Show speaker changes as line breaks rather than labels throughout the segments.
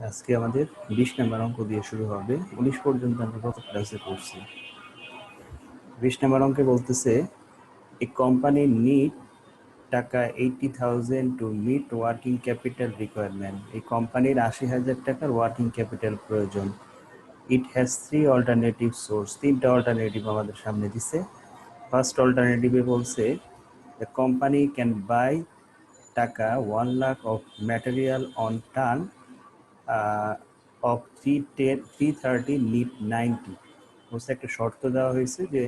আজকে আমাদের 20 নম্বর অঙ্ক দিয়ে শুরু হবে। 19 পর্যন্ত আমরা গত ক্লাসে পড়ছি। 20 নম্বর অঙ্কে বলতেছে এ কোম্পানি নিড টাকা 80,000 to meet working capital requirement. এই কোম্পানির 80,000 টাকার ওয়ার্কিং ক্যাপিটাল প্রয়োজন। It has 3 alternative source. 3টা অল্টারনেটিভ আমাদের সামনে দিছে। ফার্স্ট অল্টারনেটিভে বলছে দ্য কোম্পানি ক্যান বাই টাকা 1 lakh of material on turn off 330 need 90। বলছে একটা শর্ত দেওয়া হয়েছে যে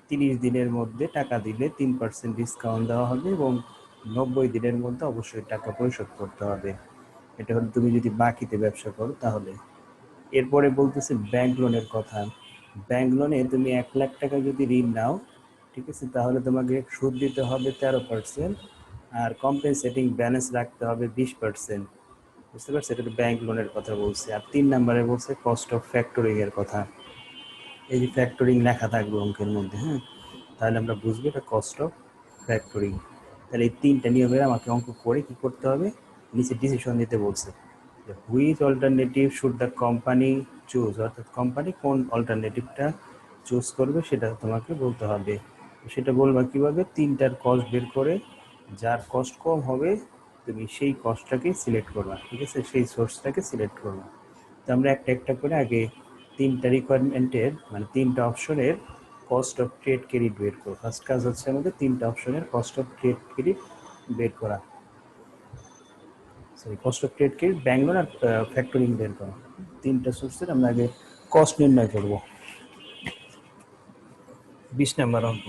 30 দিনের মধ্যে টাকা দিলে 3% ডিসকাউন্ট দেওয়া হবে এবং 90 দিনের মধ্যে অবশ্যই টাকা পরিশোধ করতে হবে। এটা হলো তুমি যদি বাকিতে ব্যবসা করো তাহলে। এরপরে বলতেছে ব্যাংক লোনের কথা। ব্যাংক লোনে তুমি 1 লাখ টাকা যদি ঋণ নাও, ঠিক আছে, তাহলে তোমাকে সুদ দিতে হবে 13% আর কম্পেনসেটিং ব্যালেন্স রাখতে হবে 20%। বুঝতে পারছি, এটা তো ব্যাংক লোনের কথা বলছে। আর 3 নম্বরে বলছে কস্ট অফ ফ্যাক্টরিং এর কথা। এই যে ফ্যাক্টরিং লেখা থাকবে অঙ্কের মধ্যে, হ্যাঁ, তাহলে আমরা বুঝবো এটা কস্ট অফ ফ্যাক্টরিং। তাহলে এই 3টা নিয়মের আমাকে অঙ্ক করে কি করতে হবে, নিচে ডিসিশন দিতে বলছে যে which alternative should the company choose, অর্থাৎ কোম্পানি কোন অল্টারনেটিভটা চুজ করবে সেটা তোমাকে বলতে হবে। সেটা বলবা কীভাবে, 3টার কস্ট বের করে যার কস্ট কম হবে তুমি সেই কস্টটাকে সিলেক্ট করবা, ঠিক আছে, সেই সোর্সটাকে সিলেক্ট করবা। তো আমরা একটা একটা করে আগে 3টা রিকোয়ারমেন্টের মানে 3টা অপশনের কস্ট অফ ট্রেড ক্রেডিট বের করবো। ফার্স্ট কাজ হচ্ছে আমাদের 3টা অপশনের কস্ট অফ ট্রেড ক্রেডিট বের করা, sorry cost of trade credit, bank loan আর ফ্যাক্টরিং বের করা। 3টা সোর্সের আমরা আগে কস্ট নির্ণয় করব। 20 নম্বর অঙ্ক।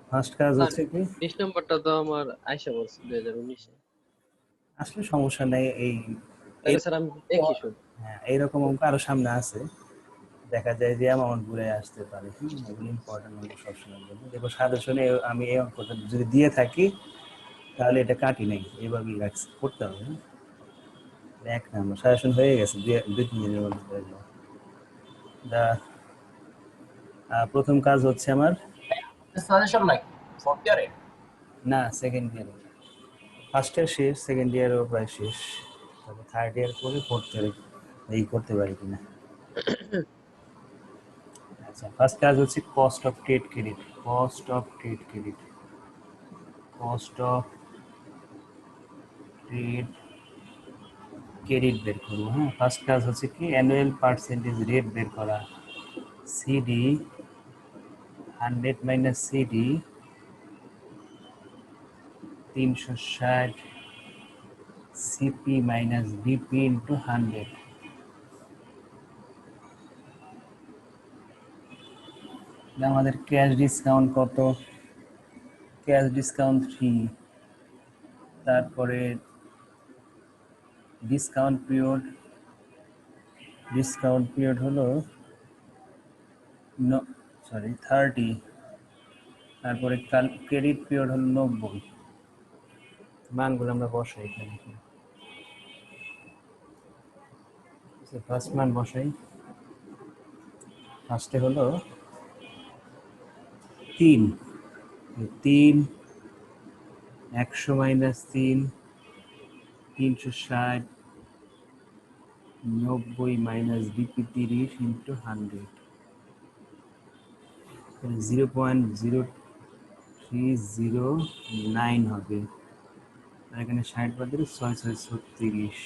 ফার্স্ট কাজ
স্যার
হচ্ছে কি,
20 নম্বরটা তো আমার আইসা পড়ছে 2019-এ।
আসলে সমস্যা নেই,
তাহলে স্যার আমি দেখি শুধু।
হ্যাঁ এইরকম অঙ্ক আরো সামনে আছে, দেখা যায় যে অ্যামাউন্ট ঘুরে আসতে পারে। এগুলো ইম্পর্টেন্ট অঙ্ক সবসময় জন্য। দেখো সাজেশনে আমি এই অঙ্কটা যদি দিয়ে থাকি তাহলে এটা কাটি নেই, এভাবেই রাখছি, করতে হবে। 1 নম্বর সাজেশন হয়ে গেছে, 2-3 দিনের মধ্যে হয়ে যাবে। প্রথম কাজ হচ্ছে আমার,
সাজেশন নাই ফোর্থ ইয়ারে,
না সেকেন্ড ইয়ারে, ফার্স্ট ইয়ার শেষ, সেকেন্ড ইয়ারও প্রায় শেষ, তবে থার্ড ইয়ার করে ফোর্থ ইয়ারে এই করতে পারি কিনা। আচ্ছা, ফার্স্ট কাজ হচ্ছে cost of trade credit. Cost of trade credit, cost of trade credit বের করবো। হ্যাঁ, ফার্স্ট কাজ হচ্ছে কি অ্যানুয়াল পার্সেন্টেজ রেট বের করা। CD 100 minus CD 360 CP minus BP into 100। আমাদের ক্যাশ ডিসকাউন্ট কত, ক্যাশ ডিসকাউন্ট 3, তারপরে ডিসকাউন্ট পিরিয়ড হলো 30, তারপরে ক্রেডিট পিরিয়ড হলো 90। মানগুলো আমরা বসাই এখানে। ফার্স্ট মান বসাই, ফার্স্টে হলো 3, 100 মাইনাস 3 360 90 মাইনাস বিপি 30 ইন্টু 100, 0.0309 হবে। আর এখানে 60 বাদ দিলে 6 6 36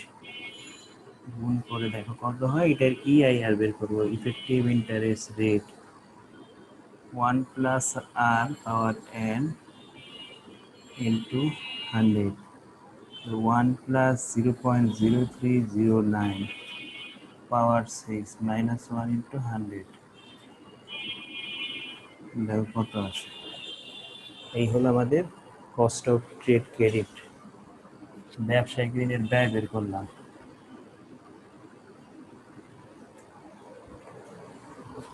গুণ করে দেখো কত হয়। এটার ইআইআর বের করবো, effective interest rate, 1 plus r পাওয়ার এন ইন্টু 100, 1 প্লাস 0.0309 পাওয়ার 6 মাইনাস 1 ইন্টু 100, দেখো কত আসে। এই হলো আমাদের কস্ট অফ ট্রেড ক্রেডিট, ব্যবসায়িক ঋণের ব্যয় বের করলাম।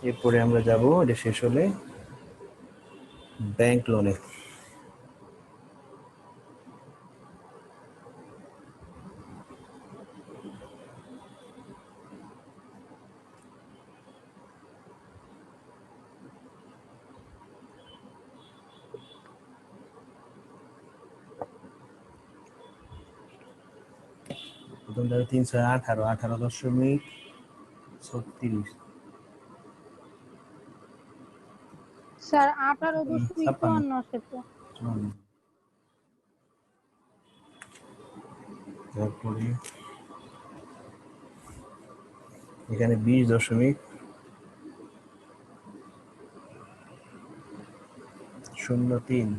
এরপরে আমরা যাব, এটা শেষ হলে ব্যাংক লোনে। প্রথমটা 3 6 18 18.36
স্যার 18.54 সেটা।
তারপরে এখানে 20.03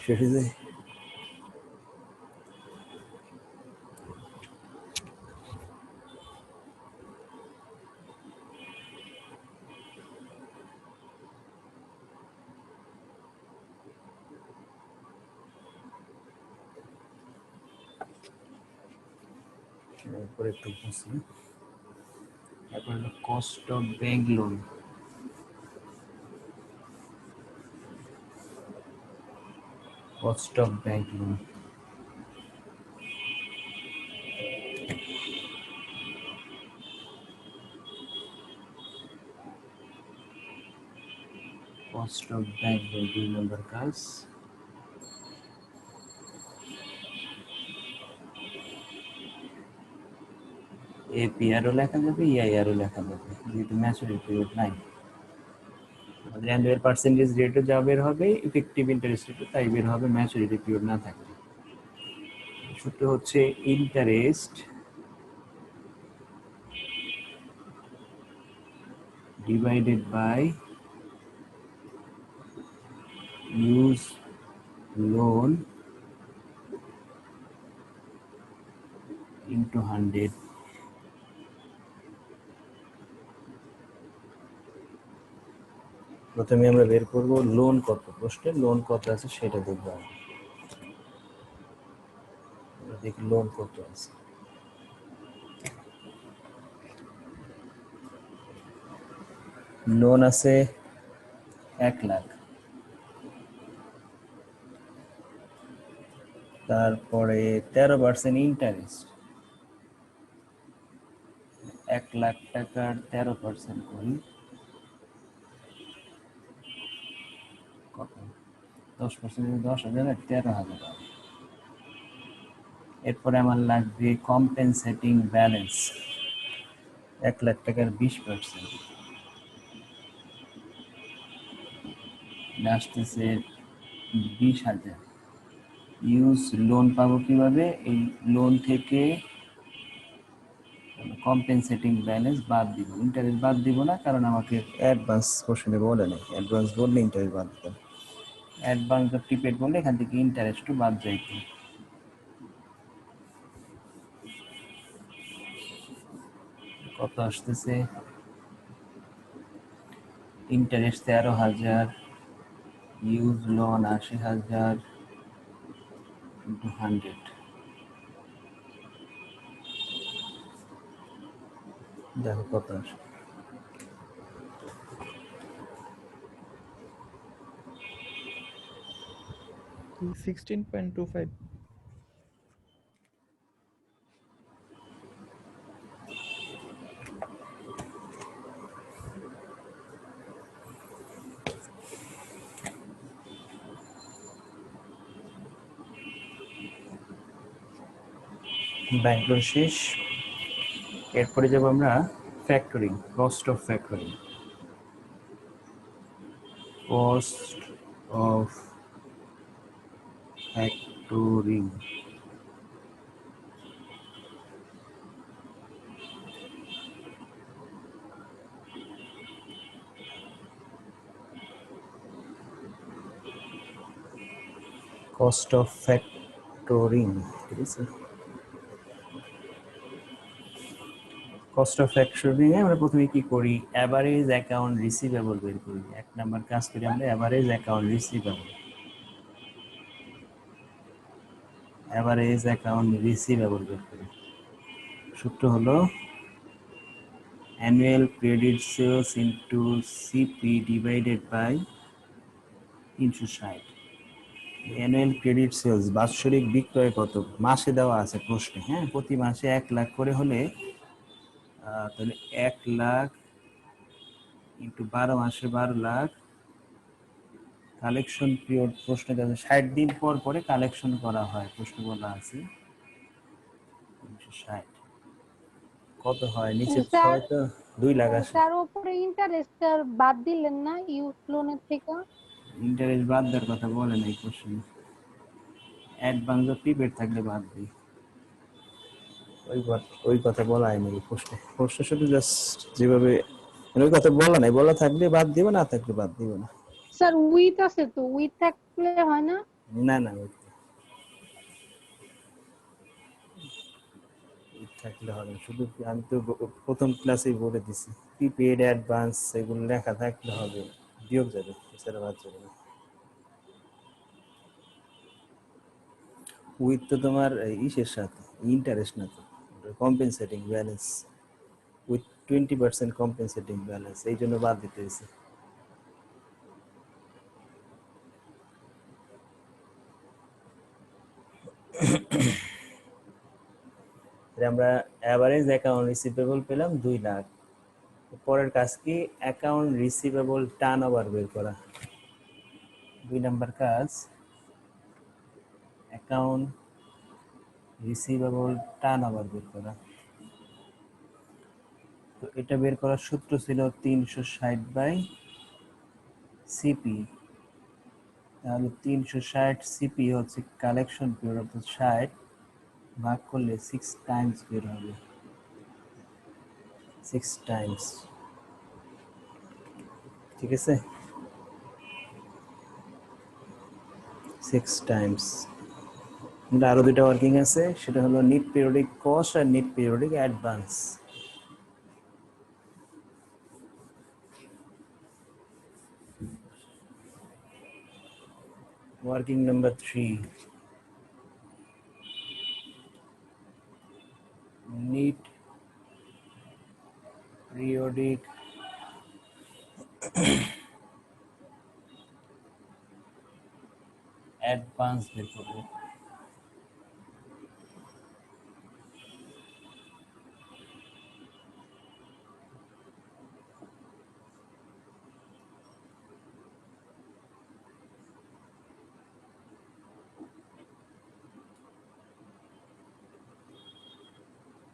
শেষ হয়ে যায়। এরপরে একটু বুঝি, তারপর হলো cost of bank loan. Cost of bank loan cost of bank loan 2 নম্বর কাজ। এপিআরও লেখা যাবে, ইআইআরও লেখা যাবে, যেহেতু ম্যাচুরিটি পিরিয়ড নাই। আমাদের অ্যানুয়াল পার্সেন্টেজ রেটও যা বের হবে, ইফেক্টিভ ইন্টারেস্ট রেটও তাই বের হবে ম্যাচুরিটি পিরিয়ড না থাকলে। সূত্র হচ্ছে interest divided by use loan into 100। প্রথমে আমরা বের করব লোন কত, প্রশ্নে লোন কত আছে সেটা দেখব। আমরা দেখি লোন কত আছে। লোন আছে 1 লাখ, তারপরে 13% ইন্টারেস্ট। 1 লাখ টাকার 13% করি কত, 10% 10,000 আর 13,000। এরপরে আমার লাগবে কম্পেনসেটিং ব্যালেন্স 1 লাখ টাকার 20%, আসতেছে 20,000। ইউজ লোন পাবো কিভাবে, এই লোন থেকে কম্পেনসেটিং ব্যালেন্স বাদ দিব, ইন্টারেস্ট বাদ দিব না, কারণ আমাকে অ্যাডভান্স কোশ্চেনে বলে নেই, অ্যাডভান্স বললে ইন্টারেস্ট বাদ দিতাম। অ্যাডভান্স বা প্রিপেড বললে এখান থেকে ইন্টারেস্টও বাদ যাইত। কত আসতেছে, ইন্টারেস্ট 13,000, ইউজ লোন 80,000 ইন্টু 100, দেখো কত আসে।
$16.25.
ব্যাংক লোন শেষ। এরপরে যাব আমরা factoring, cost of factoring. Cost of factoring cost of factoring ঠিক আছে। কস্ট অফ ফ্যাক্টরিং এ আমরা প্রথমে কি করি, অ্যাভারেজ অ্যাকাউন্ট রিসিভেবল বের করি। 1 নাম্বার কাজ করি আমরা average account receivable. Average account receivable বের করি। সূত্র হলো annual credit sales into CP divided by 360। Annual credit sales বাৎসরিক বিক্রয় কত মাসে দেওয়া আছে প্রশ্নে, হ্যাঁ, প্রতি মাসে 1 লাখ করে হলে তাহলে 1 লাখ ইন্টু 12 মাসে 12 লাখ। কালেকশন পিরিয়ড প্রশ্নে 60 দিন পর পরে কালেকশন করা হয়, প্রশ্ন বলা আছে 360 কত হয় নিচে
স্যার
হয়তো 2 লাখ আসে।
স্যার উপরে ইন্টারেস্ট বাদ দিলেন না ইউজ লোনের থেকে?
ইন্টারেস্ট বাদ দেওয়ার কথা বলে নাই প্রশ্ন, অ্যাডভান্স প্রিপেড থাকলে বাদ দিই, ওই কথা বলা হয়নি প্রশ্ন শুধু জাস্ট যেভাবে ওই কথা বলা নাই, বলা থাকলে বাদ দিব, না থাকলে বাদ দিব না।
স্যার উইথ আছে তো, উইথ থাকলে হয় না?
না না ওই থাকলে হবে না, শুধু আমি তো প্রথম ক্লাসেই বলে দিছি প্রিপেড অ্যাডভান্স এগুলো লেখা থাকলে হবে, বিয়োগ যাবে, এছাড়া বাদ যাবে না। উইথ তো তোমার ইসের সাথে ইন্টারেস্ট না তো, compensating balance, with 20% compensating balance, এই জন্য বাদ দিতে হয়েছে। আমরা অ্যাভারেজ অ্যাকাউন্ট রিসিভেবল পেলাম 2 লাখ। পরের কাজ কি অ্যাকাউন্ট রিসিভেবল টার্ন ওভার বের করা। 2 নাম্বার কাজ অ্যাকাউন্ট রিসিভেবল টার্ন ওভার বের করা। তো এটা বের করার সূত্র ছিল 360 বাই সিপি। তাহলে 360 সিপি হচ্ছে কালেকশন পিরিয়ড, অর্থাৎ 60 ভাগ করলে 6 টাইমস বের হবে, 6 টাইমস, ঠিক আছে, 6 টাইমস। আরো দুটো ওয়ার্কিং আছে, সেটা হলো নিট পিরিয়ডিক কস্ট আর net periodic advance. Working number 3, net periodic advance বের করবো।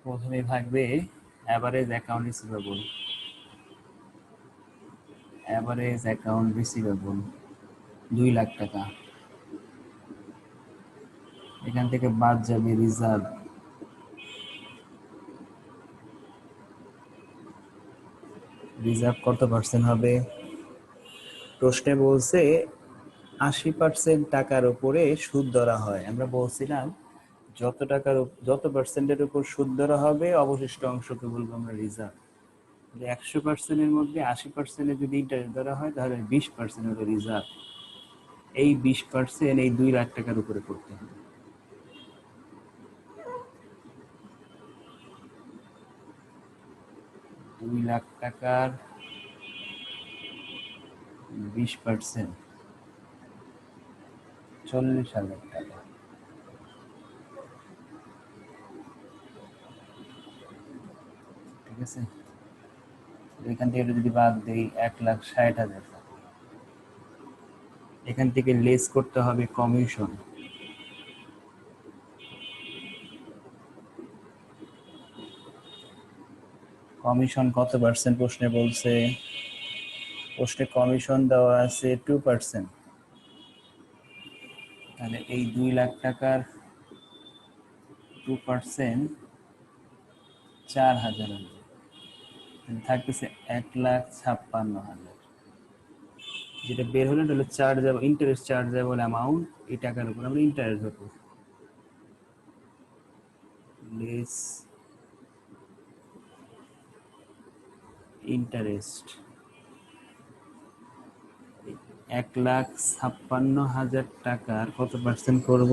প্রথমে থাকবে average account receivable, average account receivable 2 lakh টাকা। এখান থেকে বাদ যাবে রিজার্ভ, রিজার্ভ কত পার্সেন্ট হবে প্রশ্নে বলছে 80% টাকার উপরে সুদ ধরা হয়। আমরা বলছিলাম যত পার্সেন্টের উপর সুদ ধরা হবে অবশিষ্ট অংশকে বলবো আমরা রিজার্ভ। 100%-এর মধ্যে 80%-এ যদি ইন্টারেস্ট ধরা হয় তাহলে 20% হলো রিজার্ভ। এই 20% এই 2 লাখ টাকার উপরে করতে হবে। 2 লাখ টাকার 20% 40,000 টাকা, ঠিক আছে। এখান থেকে যদি বাদ দেই 1,60,000 টাকা, এখান থেকে লেস করতে হবে কমিশন। কমিশন কত পার্সেন্ট প্রশ্নে বলছে, প্রশ্নে কমিশন দেওয়া আছে 2%। তাহলে এই 2 লাখ টাকার 2% 4,000 হবে, থাকতেছে 1,56,000। যেটা বের হলো এটা হলো চার্জেবল ইন্টারেস্ট, চার্জেবল অ্যামাউন্ট, এই টাকার উপর আমরা ইন্টারেস্ট দেবো, লেস ইন্টারেস্ট। 1,56,000 টাকার কত পার্সেন্ট করব,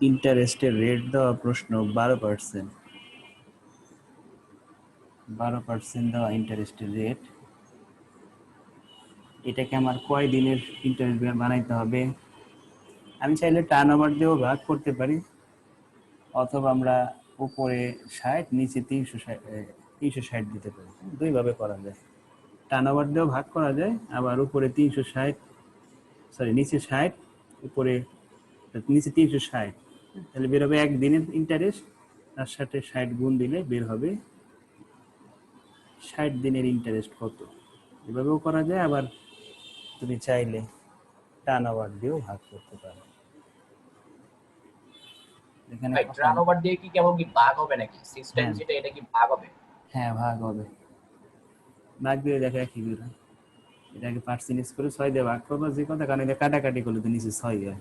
ইন্টারেস্টের রেট দেওয়া প্রশ্ন 12%, 12% দেওয়া ইন্টারেস্টের রেট। এটাকে আমার কয় দিনের ইন্টারেস্ট বানাইতে হবে? আমি চাইলে টার্ন ওভার দিয়েও ভাগ করতে পারি, অথবা আমরা উপরে 60 নিচে 360 দিতে পারি। দুইভাবে করা যায়, টার্ন ওভার দিয়েও ভাগ করা যায়, আবার উপরে 360, সরি নিচে 60, উপরে নিচে 360, তাহলে বের হবে একদিনের ইন্টারেস্ট, তার সাথে 60 গুণ দিলে বের হবে 60 দিনের ইন্টারেস্ট কত। এভাবেও করা যায়, আবার তুমি চাইলে টার্ন ওভার দিয়েও ভাগ করতে পারো। এখানে
ভাই টার্ন ওভার দিয়ে কি কেমন কি ভাগ হবে নাকি 6 টাইমস
হ্যাঁ।
যেটা এটা কি ভাগ হবে?
হ্যাঁ ভাগ হবে, ভাগ দিয়ে দেখো একই বের হয়। এটাকে পার্সেন্টেজ করে 6 দিয়ে ভাগ করবো, যে কথা, কারণ এটা কাটাকাটি করলে তো নিচে 6 হয়,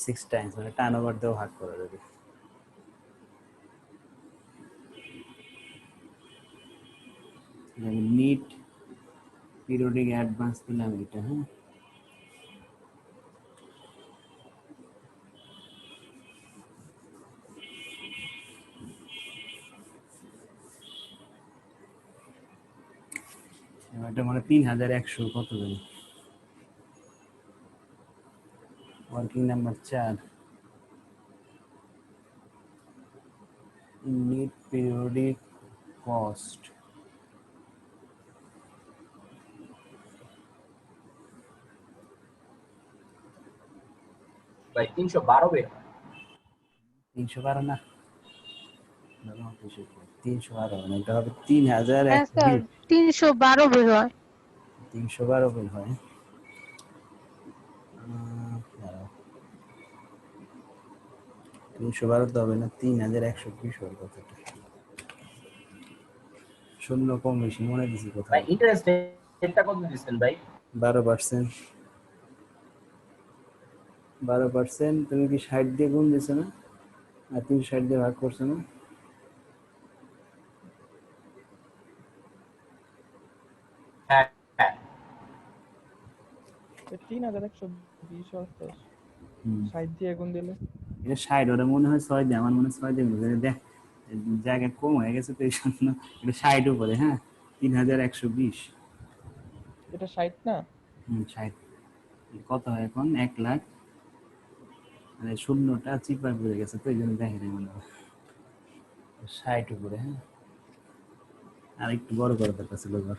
6 টাইমস, মানে টার্ন ওভার দিয়েও ভাগ করা যাবে। নিট পিরিয়ডিক অ্যাডভান্স দিলাম এটা, হ্যাঁ। এটা মানে 3100 কত জানি, working number 4, net periodic cost.
ভাই 312 বের হয়।
312 না, 312 মানে এটা হবে 3120।
হ্যাঁ স্যার 312 বের হয়।
312 বের হয়। দাঁড়াও, 312 তো হবে না, 3120 হবে কতটা, শূন্য কম বেশি মনে দিছি কোথাও।
ভাই ইন্টারেস্ট রেটটা কত দিচ্ছেন ভাই?
12%। 12%, তুমি কি 60 দিয়ে গুণ দিছো না, আর 360 দিয়ে ভাগ করছো না?
হ্যাঁ হ্যাঁ
3120 অর্থ
হুম।
60 দিয়ে গুণ দিলে
এটা 60, ওরা মনে হয় 6 দিয়ে, আমার মনে হয় 6 দিয়ে গুণ করে। দেখ জায়গা কম হয়ে গেছে তো এই জন্য এটা 60 উপরে, হ্যাঁ 3120।
এটা 60 না?
60 কত হয় এখন? 1 লাখ, মানে শূন্যটা চিপা পড়ে গেছে তো এই জন্য দেখে নেই মনে হয়। 60 উপরে, হ্যাঁ, আর একটু বড় করে দরকার ছিল ঘর।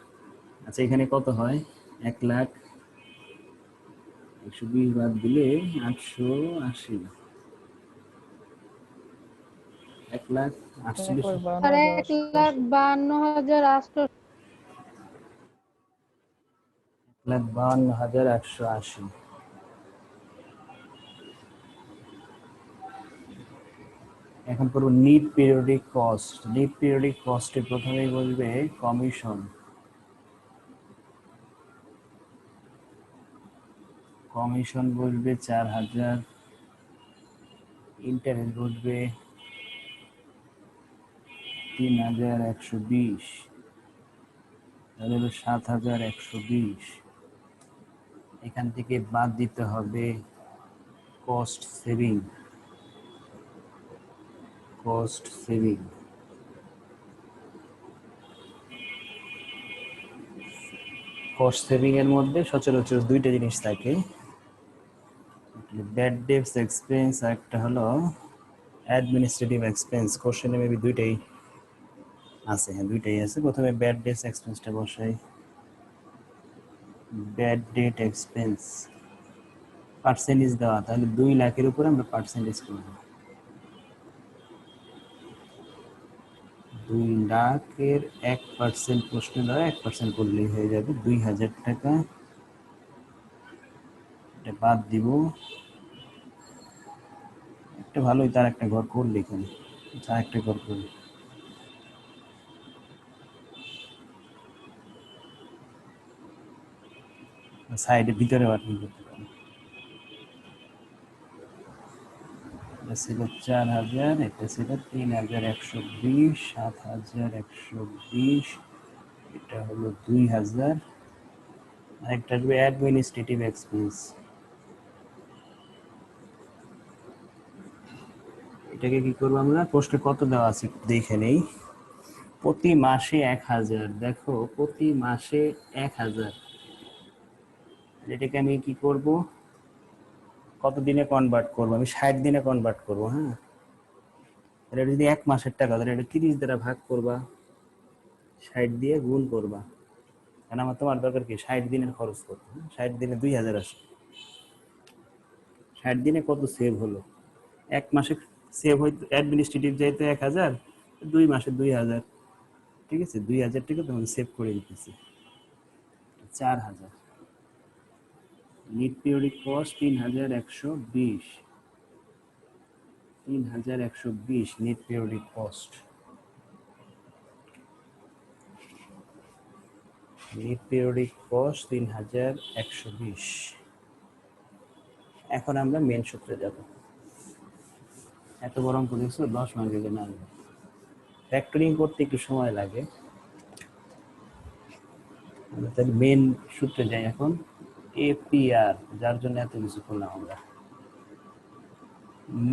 আচ্ছা এখানে কত হয়? 1,120 বাদ দিলে 880, 1,48,000।
আর 1,52,800।
1,52,880। এখন করবো net periodic cost. Net periodic কস্টে প্রথমেই বলবে কমিশন। কমিশন বলবে 4,000, ইন্টারেস্ট বলবে 3,120, তাহলে হলো 7,120। এখান থেকে বাদ দিতে হবে cost saving. Cost saving cost saving এর মধ্যে সচরাচর দুইটা জিনিস থাকে, ব্যাড ডেটস এক্সপেন্স আর একটা হলো অ্যাডমিনিস্ট্রেটিভ এক্সপেন্স। কোশ্চেনে মেবি দুইটাই আছে, হ্যাঁ দুইটাই আছে। প্রথমে ব্যাড ডেটস এক্সপেন্সটা বসাই। ব্যাড ডেট এক্সপেন্স পার্সেন্টেজ দেওয়া, তাহলে 2 লাখের উপরে আমরা পার্সেন্টেজ করব। 2 লাখের 1% প্রশ্ন দেওয়া, 1% করলেই হয়ে যাবে 2,000 টাকা। এটা বাদ দিব, একটা ভালোই তার একটা ঘর করলে এখানে, আর একটা ঘর করি। সাইডে ভিতরে ওয়ার্কিং করতে পারি। এটা ছিল 4,000, এটা ছিল 3,120, 7,120, এটা হলো 2,000, আর একটা আসবে অ্যাডমিনিস্ট্রেটিভ এক্সপেন্স। এটাকে কি করবো আমরা? পোস্টে কত দেওয়া আছে দেখে নেই। প্রতি মাসে 1,000, দেখো প্রতি মাসে 1,000, এটাকে আমি কি করব, কত দিনে কনভার্ট করব, আমি 60 দিনে কনভার্ট করব। হ্যাঁ, এটা যদি 1 মাসের টাকা, তাহলে এটা 30 দ্বারা ভাগ করবা, 60 দিয়ে গুণ করবা, কারণ আমার তোমার দরকার কি 60 দিনের খরচ করতে। 60 দিনে 2000 আসে, 60 দিনে কত সেভ হলো, 1 মাসে সেভ হইতো অ্যাডমিনিস্ট্রেটিভ যাইতো 1000, 2 মাসে 2000। ঠিক আছে, 2000 টাকা তোমাকে সেভ করে দিতেছি। 4000 net periodic cost 3120, 3120 net periodic cost. Net periodic cost 3120। এখন আমরা মেন সূত্রে যাব। এত বড় অঙ্ক দেখছো, 10 মার্কের জন্য আসবে। ফ্যাক্টরিং করতে একটু সময় লাগে, আমরা তাহলে মেন সূত্রে যাই এখন। এপিআর, যার জন্য এত কিছু করলাম আমরা,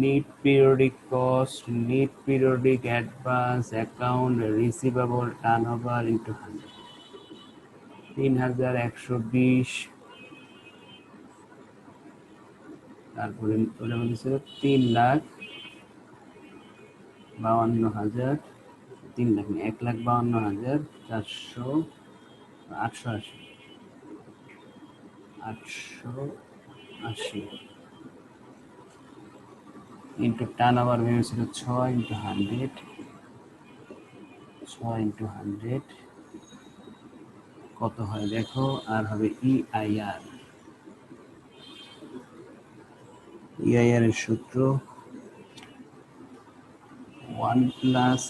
net periodic cost, net periodic advance account receivable turnover into 100, 3120। তারপরে ওটা বলেছিল 3,52,000, 3 লাখ না, 1,52,400, 880, 880 ইন্টু টার্ন ওভার ভেবেছিল 6 ইন্টু 100, 6 ইন্টু 100 কত হয় দেখো। আর হবে ইআইআর, ইআইআর এর সূত্র 1 plus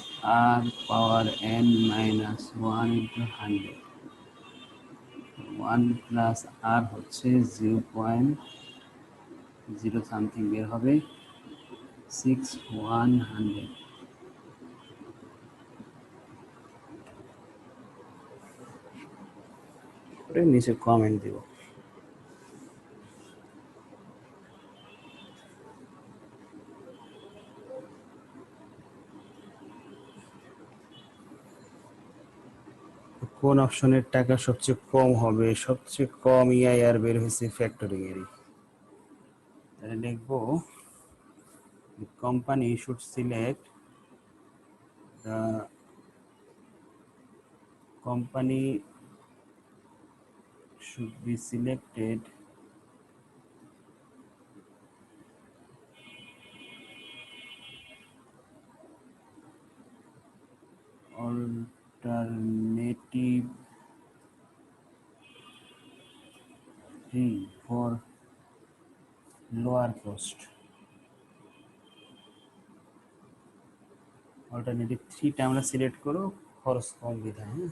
r power n minus 1 into 100। 1 plus আর হচ্ছে 0.0 সামথিং বের হবে, 6100। নিচে কমেন্ট দিব। কোন অপশনের টাকা সবচেয়ে কম হবে, সবচেয়ে কম ইআইআর বের হয়েছে ফ্যাক্টরিং এরই। তাহলে লিখবো company should select the company should be selected alternative for lower cost। Alternative 3টা আমরা সিলেক্ট করো, খরচ কম বিধায়। হ্যাঁ,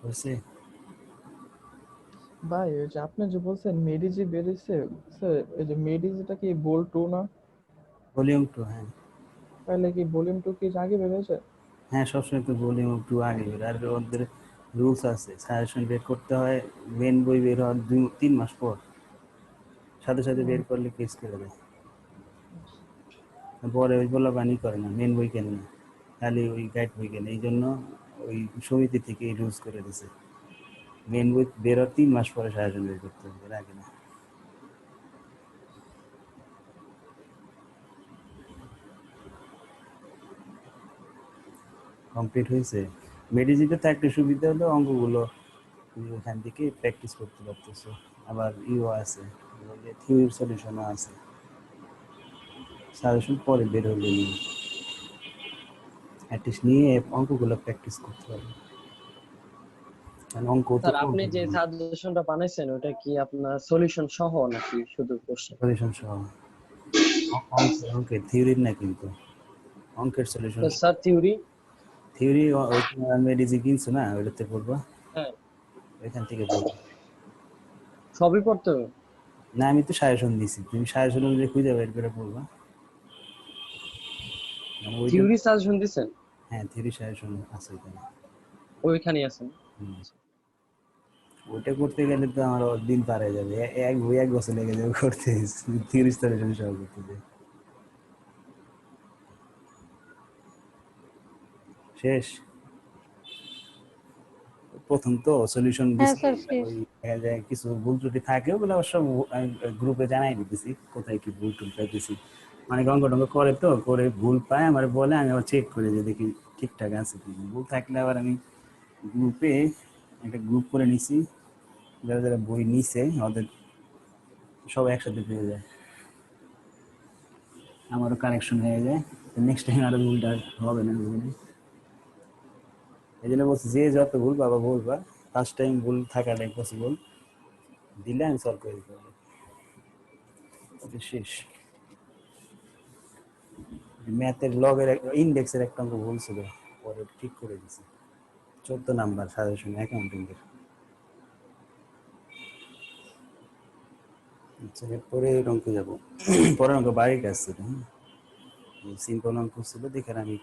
হয়েছে।
ভাই ওই যে আপনি যে বলছেন মেডিজি বেরিয়েছে, স্যার এই যে মেডিজিটা কি বোল 2 না?
ভলিউম 2, হ্যাঁ।
তাহলে কি ভলিউম 2 কি আগে বেরিয়েছে?
হ্যাঁ, সবসময় তো ভলিউম 2 আগে বের, আর ওদের রুলস আছে, সাজেশন বের করতে হয় মেন বই বের হওয়ার 2-3 মাস পর, সাথে সাথে বের করলে কেস করে দেয়। পরে ওই বলা বানি করে না, মেন বই কেন না, খালি ওই গাইড বই কেন। এই জন্য ওই সমিতি থেকে রুলস করে দিছে, মেন বই বের হওয়ার 3 মাস পরে সাজেশন বের করতে হবে, এর আগে না। কমপ্লিট হয়েছে। মেডিজিতে তো একটা সুবিধা হলো অঙ্কগুলো তুমি ওখান থেকে প্র্যাকটিস করতে পারতেছো, আবার ইও আছে, থিওরির সলিউশনও আছে, সাজেশন পরে বের হলে নিয়ে অ্যাটলিস্ট নিয়ে অঙ্কগুলো প্র্যাকটিস করতে হবে, কারণ অঙ্ক তো
স্যার আপনি যে সাজেশনটা বানাইছেন ওটা কি আপনার সলিউশন সহ নাকি শুধু কোশ্চেন?
সলিউশন সহ। অঙ্কের থিওরির না, কিন্তু অঙ্কের সলিউশন।
তো স্যার থিওরি?
থিওরি মেডিজি কিনছো না, ওইটাতে পড়বা,
হ্যাঁ,
ওইখান থেকে পড়বা।
সবই পড়তে হবে?
না, আমি তো সাজেশন দিছি, তুমি সাজেশন অনুযায়ী খুঁজে বের করে পড়বা। ওইটা
থিওরি সাজেশন দিছেন?
হ্যাঁ থিওরি সাজেশন আছে এখানে।
ওইখানেই আছেন?
হুম। ওইটা করতে গেলে তো আমার দিন পার হয়ে যাবে, এক বছর লেগে যাবে করতে, থিওরি সাজেশন সহ করতে যে। শেষ প্রথম তো সলিউশন
হ্যাঁ
দিছি,
স্যার শেষ।
ওই দেখা যায় কিছু ভুল ত্রুটি থাকে, ওগুলো অবশ্য গ্রুপে জানাই দিতেছি কোথায় কি ভুল টুল পাইতেছি। মানে অঙ্ক টঙ্ক করে তো করে ভুল পায় আমার বলে, আমি আবার চেক করে যে দেখি ঠিকঠাক আছে কি, ভুল থাকলে আবার আমি গ্রুপে একটা গ্রুপ করে নিছি, যারা যারা বই নিছে ওদের সব একসাথে পেয়ে যায়, আমারও কারেকশন হয়ে যায়, নেক্সট টাইম আরো ভুলটা হবে না বুঝলি। এই জন্য বলছি যে যত ভুল বাবা বলবা, ফার্স্ট টাইম ভুল থাকাটা ইম্পসিবল, দিলে আমি সলভ করে দিতে পারবো। ওকে শেষ। ম্যাথের লগের ইন্ডেক্সের একটা অঙ্ক ভুল ছিল, পরে ঠিক করে দিছি, 14 নাম্বার সাজেশন অ্যাকাউন্টিং এর। আচ্ছা এরপরে অঙ্কে যাবো, পরের অঙ্ক বাড়ির কাজ ছিল, সিম্পল অঙ্ক ছিল দেখে আমি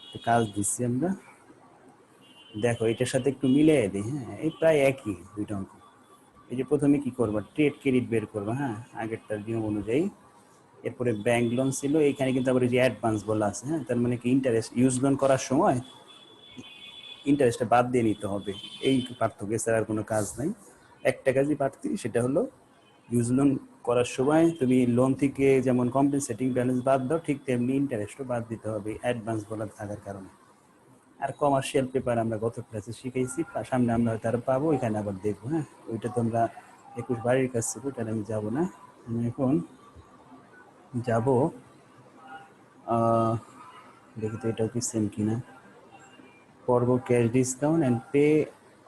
একটু কাজ দিচ্ছি আমরা, দেখো এটার সাথে একটু মিলিয়ে দিই। হ্যাঁ এই প্রায় একই দুইটা অঙ্ক। এই যে প্রথমে কি করবা, ট্রেড ক্রেডিট বের করবা, হ্যাঁ আগেরটার নিয়ম অনুযায়ী। এরপরে ব্যাংক লোন ছিল, এখানে কিন্তু আবার এই যে অ্যাডভান্স বলা আছে, হ্যাঁ তার মানে কি ইন্টারেস্ট ইউজ লোন করার সময় ইন্টারেস্টটা বাদ দিয়ে নিতে হবে, এই পার্থক্য, এছাড়া আর কোনো কাজ নাই। একটা কাজই পারতি, সেটা হলো ইউজ লোন করার সময় তুমি লোন থেকে যেমন কম্পেনসেটিং ব্যালেন্স বাদ দাও, ঠিক তেমনি ইন্টারেস্টও বাদ দিতে হবে অ্যাডভান্স বলা থাকার কারণে। আর কমার্শিয়াল পেপার আমরা গত ক্লাসে শিখেছি, সামনে আমরা হয়তো আরো পাবো, এখানে আবার দেখবো। হ্যাঁ ওইটা তো আমরা 21 বাড়ির কাজ ছিল, ওটা আমি যাবো না। আমি এখন যাব, দেখি তো এটাও কি সেম কিনা। পর্ব cash discount and pay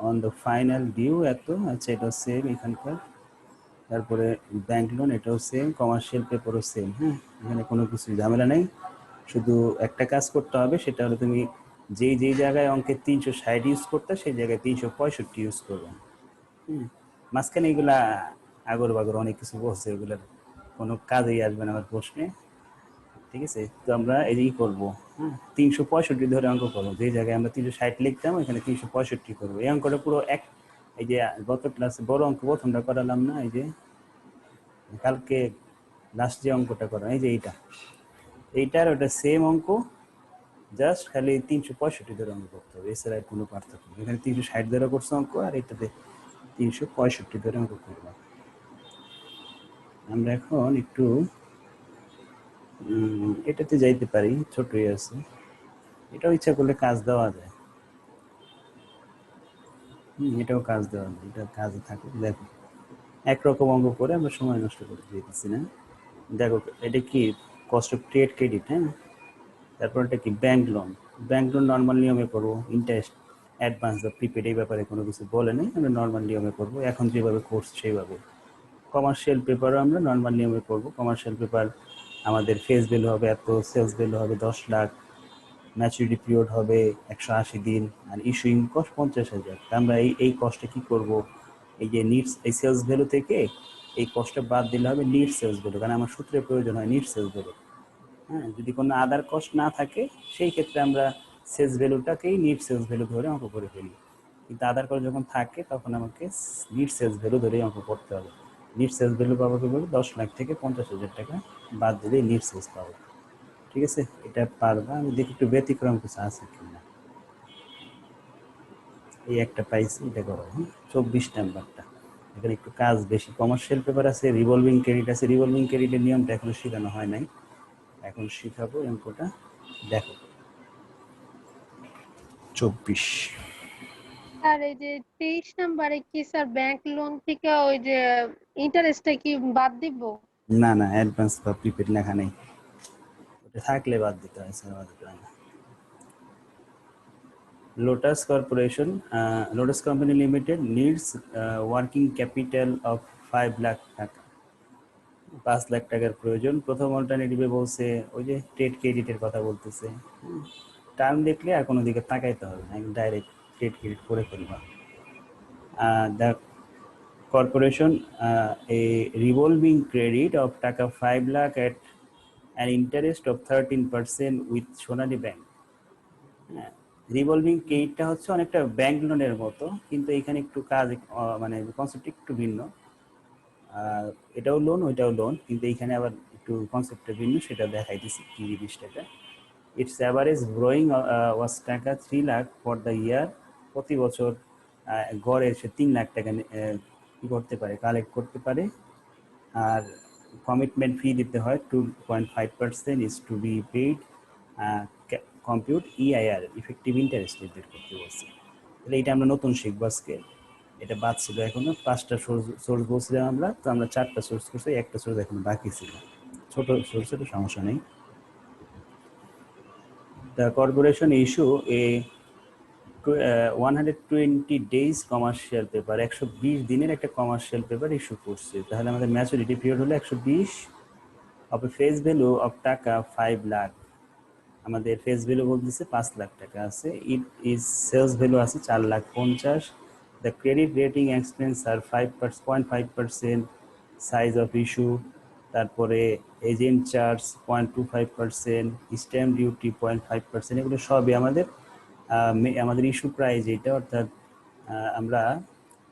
on the final due এত, আচ্ছা এটাও সেম এখানকার। তারপরে ব্যাংক লোন এটাও সেম, কমার্শিয়াল পেপারও সেম। হ্যাঁ এখানে কোনো কিছু ঝামেলা নেই, শুধু একটা কাজ করতে হবে, সেটা হলো তুমি যেই যেই জায়গায় অঙ্কে 360 ইউজ করতে, সেই জায়গায় 365 ইউজ করবে। মাঝখানে এগুলা আগর বাগর অনেক কিছু বলছে, এগুলার কোনো কাজেই আসবে না আমার প্রশ্নে। ঠিক আছে, তো আমরা এই করবো, হ্যাঁ 365 ধরে অঙ্ক করবো, যে জায়গায় আমরা 360 লিখতাম এখানে 365 করবো। এই অঙ্কটা পুরো এক, এই যে গত ক্লাসে বড় অঙ্ক প্রথমটা করালাম না, এই যে কালকে লাস্ট যে অঙ্কটা করা, এই যে এইটার ওটা সেম অঙ্ক, জাস্ট খালি 365 ধরে অঙ্ক করতে হবে, এছাড়া কোনো পার্থক্য নেই। এখানে 360 ধরে করছে অঙ্ক, আর এটাতে 365 ধরে অঙ্ক করলাম। আমরা এখন একটু এটাতে যাইতে পারি, ছোটই আছে, এটাও ইচ্ছা করলে কাজ দেওয়া যায়। এটাও কাজ দেওয়া যায়, এটা কাজে থাকুক। দেখো একরকম অঙ্ক করে আমরা সময় নষ্ট করে দিতেছি না। দেখো এটা কি কস্ট অফ ট্রেড ক্রেডিট, হ্যাঁ তারপর এটা কি bank loan. Bank loan normal নিয়মে করবো, ইন্টারেস্ট অ্যাডভান্স বা প্রিপেড এই ব্যাপারে কোনো কিছু বলে নেই, আমরা নর্মাল নিয়মে করবো এখন যেভাবে করছি সেইভাবে। কমার্শিয়াল পেপারও আমরা নর্মাল নিয়মে করবো। কমার্শিয়াল পেপার আমাদের ফেস ভ্যালু হবে এত, সেলস ভ্যালু হবে 10 লাখ, ম্যাচুরিটি পিরিয়ড হবে 180 দিন, আর ইস্যুইং কস্ট 50,000। আমরা এই কস্টে কি করব, এই যে নিডস, এই সেলস ভ্যালু থেকে এই কস্টটা বাদ দিলে হবে নিট সেলস ভ্যালু, কারণ আমার সূত্রের প্রয়োজন হয় নিট সেলস ভ্যালু। হ্যাঁ যদি কোনো আদার কস্ট না থাকে, সেই ক্ষেত্রে আমরা সেলস ভ্যালুটাকেই নিট সেলস ভ্যালু ধরে অঙ্ক করে ফেলি, কিন্তু আদার কস্ট যখন থাকে তখন আমাকে নিট সেলস ভ্যালু ধরেই অঙ্ক করতে হবে। নিট সেলস ভ্যালু পাবো কি বলে, 10 লাখ থেকে 50,000 টাকা বাদ দিলে নিট সেলস পাবো। ঠিক আছে, এটা পারবা, আমি দেখি একটু ব্যতিক্রম কিছু আছে কিনা। এই একটা পাইছি, এটা করো। 24 নাম্বারটা, এখানে একটু কাজ বেশি, কমার্শিয়াল পেপার আছে, রিভলভিং ক্রেডিট আছে। রিভলভিং ক্রেডিটের নিয়মটা এখনো শেখানো হয় নাই, এখন শিখাবো অঙ্কটা। দেখো 24,
স্যার এই যে 23 নাম্বারে কি স্যার ব্যাংক লোন থেকে ওই যে ইন্টারেস্টটা কি বাদ দিব?
না না অ্যাডভান্স বা প্রিপেড লেখা নেই, ওটা থাকলে বাদ দিতে হয়, স্যার বাদ দিতে হয় না। Lotus Corporation, Lotus Company Limited needs working capital of 5 lakh টাকা, 5 লাখ টাকার প্রয়োজন। প্রথম অল্টারনেটিভে বলছে ওই যে ট্রেড ক্রেডিটের কথা বলতেছে, টার্ম দেখলে আর কোনো দিকে তাকাইতে হবে না, ডাইরেক্ট ট্রেড ক্রেডিট করে ফেলবা। The corporation a revolving credit of টাকা 5 lakh at an interest of 13% with Sonali bank. হ্যাঁ, রিভলভিং ক্রেডিটটা হচ্ছে অনেকটা ব্যাংক লোনের মতো, কিন্তু এখানে একটু কাজ মানে কনসেপ্ট একটু ভিন্ন। এটাও লোন ওইটাও লোন, কিন্তু এইখানে আবার একটু কনসেপ্টটা ভিন্ন, সেটা দেখাই দিচ্ছি কি জিনিসটাটা। ইটস অ্যাভারেজ গ্রোয়িং ওয়াজ টাকা 3 লাখ ফর দ্য ইয়ার। প্রতি বছর গড়ে সে 3 লাখ টাকা কি করতে পারে, কালেক্ট করতে পারে। আর কমিটমেন্ট ফি দিতে হয় 2.5% is to be paid. Compute EIR effective interest rate বের করতে বলছে। তাহলে এটা আমরা নতুন শিখবো আজকে। এটা বাদ ছিল এখনো 5টা সোর্স বলছিলাম আমরা, তো আমরা 4টা সোর্স করছি, একটা সোর্স এখনো বাকি ছিল, ছোট সোর্স, এটা সমস্যা নেই। The corporation issue a 120 days commercial paper, 120 দিনের একটা কমার্শিয়াল পেপার ইস্যু করছে। তাহলে আমাদের ম্যাচুরিটি পিরিয়ড হলো 120 অফ ফেস ভ্যালু অফ টাকা 5 লাখ। আমাদের ফেস ভ্যালু বলতেছে 5 লাখ টাকা আছে, ইট ইজ সেলস ভ্যালু আছে 4 lakh 50। The credit rating expense আর 5.5%, সাইজ অফ ইস্যু, তারপরে এজেন্ট চার্জ 0.25%, স্ট্যাম্প ডিউটি 0.5%, এগুলো সবই আমাদের ইস্যু প্রাইস এটা, অর্থাৎ আমরা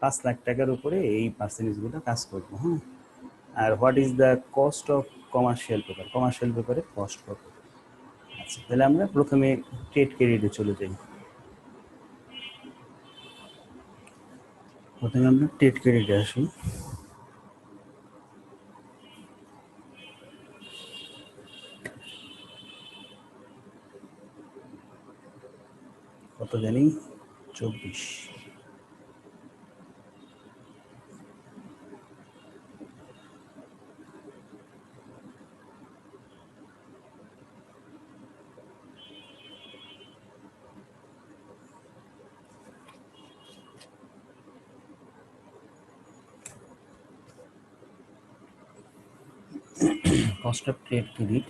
5 লাখ টাকার উপরে এই পার্সেন্টেজগুলো কাজ করবো। হ্যাঁ, আর what is the cost of commercial paper, commercial পেপারের কস্ট কত। আচ্ছা, তাহলে আমরা প্রথমে ট্রেড ক্রেডিটে চলে যাই। প্রথমে আমরা ট্রেড ক্রেডিটে আসি। কত জানি 24। কস্ট অফ ট্রেড ক্রেডিট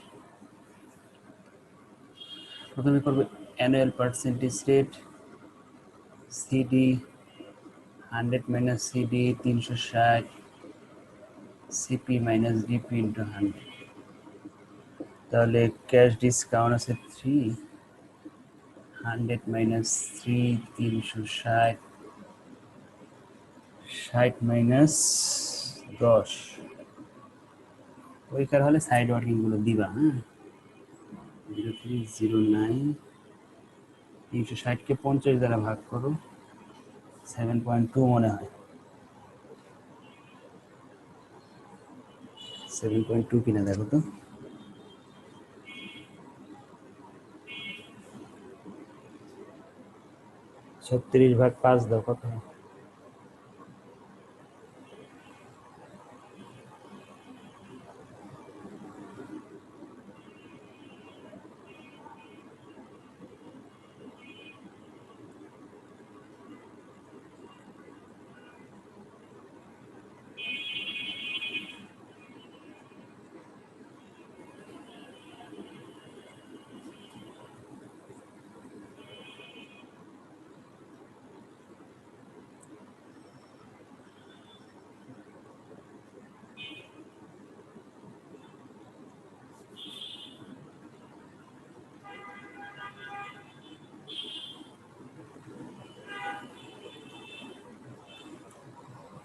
প্রথমে করবে annual percentage rate, CD 100 minus CD 360, CP minus DP into 100। তাহলে ক্যাশ ডিসকাউন্ট আছে 3, 100 মাইনাস 3 360, 60 মাইনাস 10। ওইখানে হলে সাইড ওয়ার্কিং গুলো দিবা। হ্যাঁ, 0309, 360 কে 50 দ্বারা ভাগ করো, 7.2 মনে হয়, 7.2 কিনা দেখো তো। 36 ভাগ 5 দাও, কত?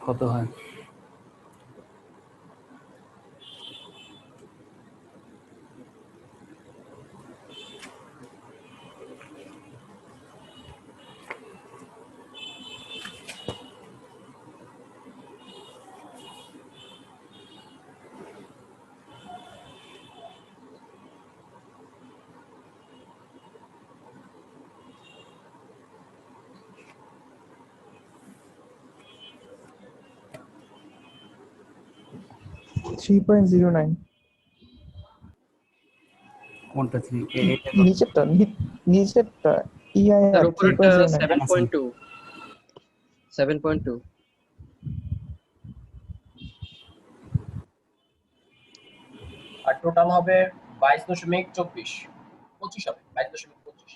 কত হয়?
$3.09।
কোনটা 3? এটা
নিচেরটা
তার
EIR
উপরেরটা
3.09।
7.2 7.2।
আর টোটাল হবে 22.24, 25 হবে 22.25।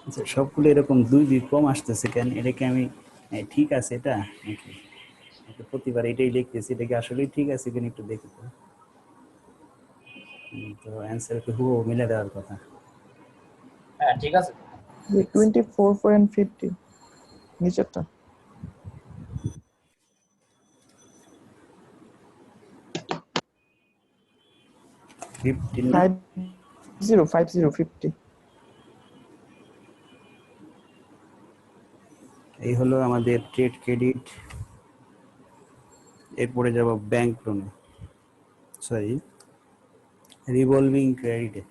আচ্ছা, সবগুলো এরকম 2 কম আসতেছে কেন? এটাকে আমি হ্যাঁ ঠিক আছে এটা নাকি? এটা প্রতিবার এটাই লিখতেছি, এটা কি আসলেই ঠিক আছে কিনা একটু দেখি তো। তো অ্যান্সার কি হুবহু মিলে দেওয়ার কথা।
হ্যাঁ ঠিক আছে।
24.50 নিচেরটা।
15 না?
50
এই হলো আমাদের ট্রেড ক্রেডিট। এরপরে যাব ব্যাংক লোনে, সরি রিভলভিং ক্রেডিটে।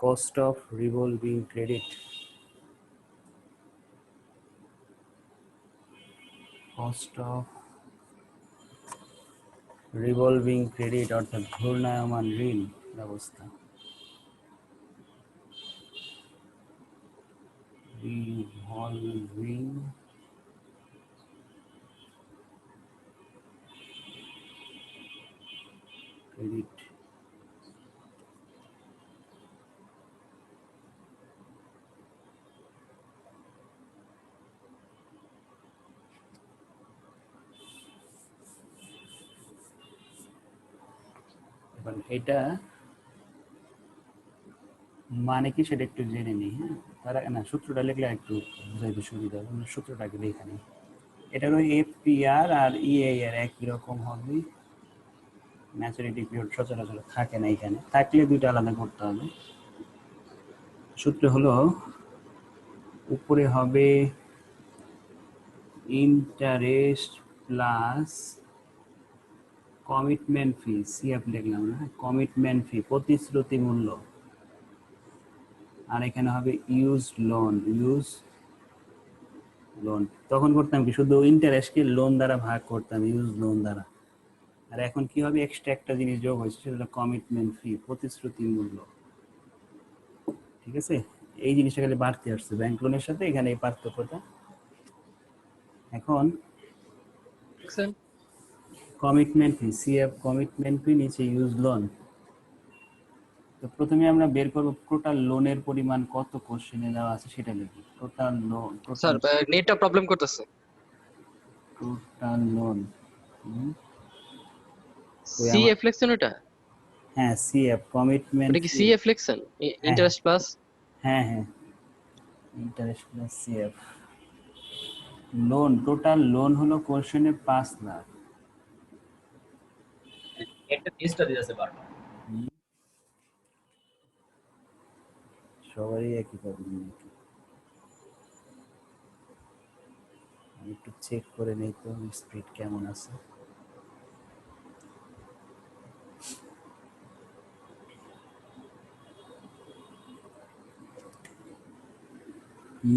Cost of revolving credit, cost of revolving credit অর্থাৎ ঘূর্ণায়মান ঋণ ব্যবস্থা। রিভলভিং ক্রেডিট, এবার এটা মানে কি সেটা একটু জেনে নিই। হ্যাঁ, তার আগে না সূত্রটা লিখলে একটু বুঝাইতে সুবিধা হবে, সূত্রটাকে দেখে নিই। এটারও এফপিআর আর ইএআর একই রকম হবে। ম্যাচুরিটি পিরিয়ড সচরাচর থাকে না, এখানে থাকলে দুইটা আলাদা করতে হবে। সূত্র হলো উপরে হবে ইন্টারেস্ট প্লাস কমিটমেন্ট ফি, সিএফ লিখলাম না, কমিটমেন্ট ফি প্রতিশ্রুতি মূল্য, আর এখানে হবে ইউজ লোন, ইউজ লোন। তখন করতাম কি শুধু ইন্টারেস্টকে লোন দ্বারা ভাগ করতাম, ইউজ লোন দ্বারা। আর এখন কি হবে, এক্সট্রা একটা জিনিস যোগ হয়েছে, সেটা হলো কমিটমেন্ট ফি, প্রতিশ্রুতি মূল্য। ঠিক আছে, এই জিনিসটা খালি বাড়তে আসছে ব্যাংক লোনের সাথে, এখানে এই পার্থক্যটা। এখন
দেখছেন?
কমিটমেন্ট ফি, সিএফ কমিটমেন্ট ফি, নিচে ইউজ লোন। তো প্রথমে আমরা বের করব টোটাল লোনের পরিমাণ কত কোশ্চেনে দেওয়া আছে সেটা লিখি। টোটাল লোন,
স্যার নেটটা প্রবলেম করতেছে।
Total loan.
সিএফ লিখছেন ওটা?
হ্যাঁ সিএফ কমিটমেন্ট
ওটা কি
ফি।
সিএফ লিখছেন?
হ্যাঁ
ইন্টারেস্ট প্লাস
হ্যাঁ হ্যাঁ, interest plus CF. Loan, total loan হলো কোশ্চেনে 5 লাখ।
একটা টেস্টটা দিতেছে বারবার।
সবারই একই প্রবলেম নাকি? আমি একটু চেক করে নেই তো স্পিড কেমন আছে।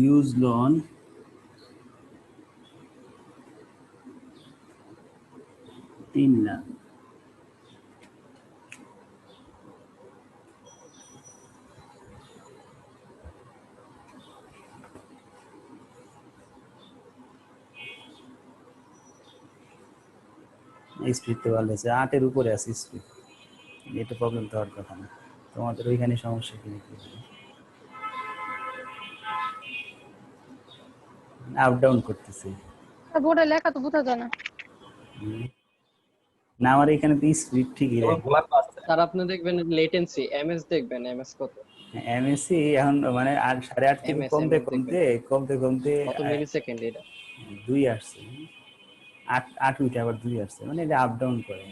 Use loan 3 lakh. স্পিড তো ভালো আছে, 8-এর উপরে আছে স্পিড, এটা প্রবলেম তো হওয়ার কথা না। তোমাদের ওইখানে সমস্যা কি নাকি? আপ ডাউন করতেছে।
বোর্ডে লেখা তো বোঝা যায় না।
না আমার এখানে তো স্পিড ঠিকই
কেবল
রে।
ঘুমাতে পারছে।
স্যার আপনি দেখবেন লেটেন্সি এমএস, দেখবেন এমএস কত।
এমএসসি এখন মানে আর 8.5 থেকে
এমএস
কমতে
এমএস দেখবেন
কমতে কমতে কমতে
কত মিলি সেকেন্ড এটা।
2 আসছে। 8 উঠে আবার 2 আসছে, মানে এটা আপ ডাউন করে।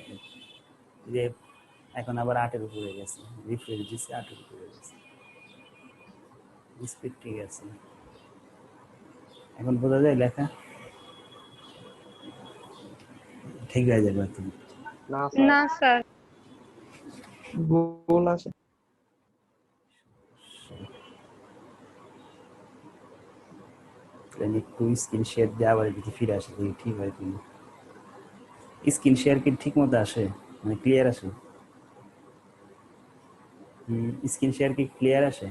যে এখন আবার 8-এর উপরে গেছে, রিফ্রেশ দিচ্ছে 8-এর উপরে গেছে, স্পিড ঠিক আছে। এখন বোঝা যায় লেখা ঠিক হয়ে যাবে তুমি।
না স্যার।
না স্যার।
গোল আছে।
একটু স্ক্রিন শেয়ার দিয়ে আবার এদিকে ফিরে আসে দেখি ঠিক হয় কিনা। স্ক্রিন শেয়ার কি ঠিক মতো আসে, মানে ক্লিয়ার আসে? স্ক্রিন শেয়ার কি ক্লিয়ার আসে?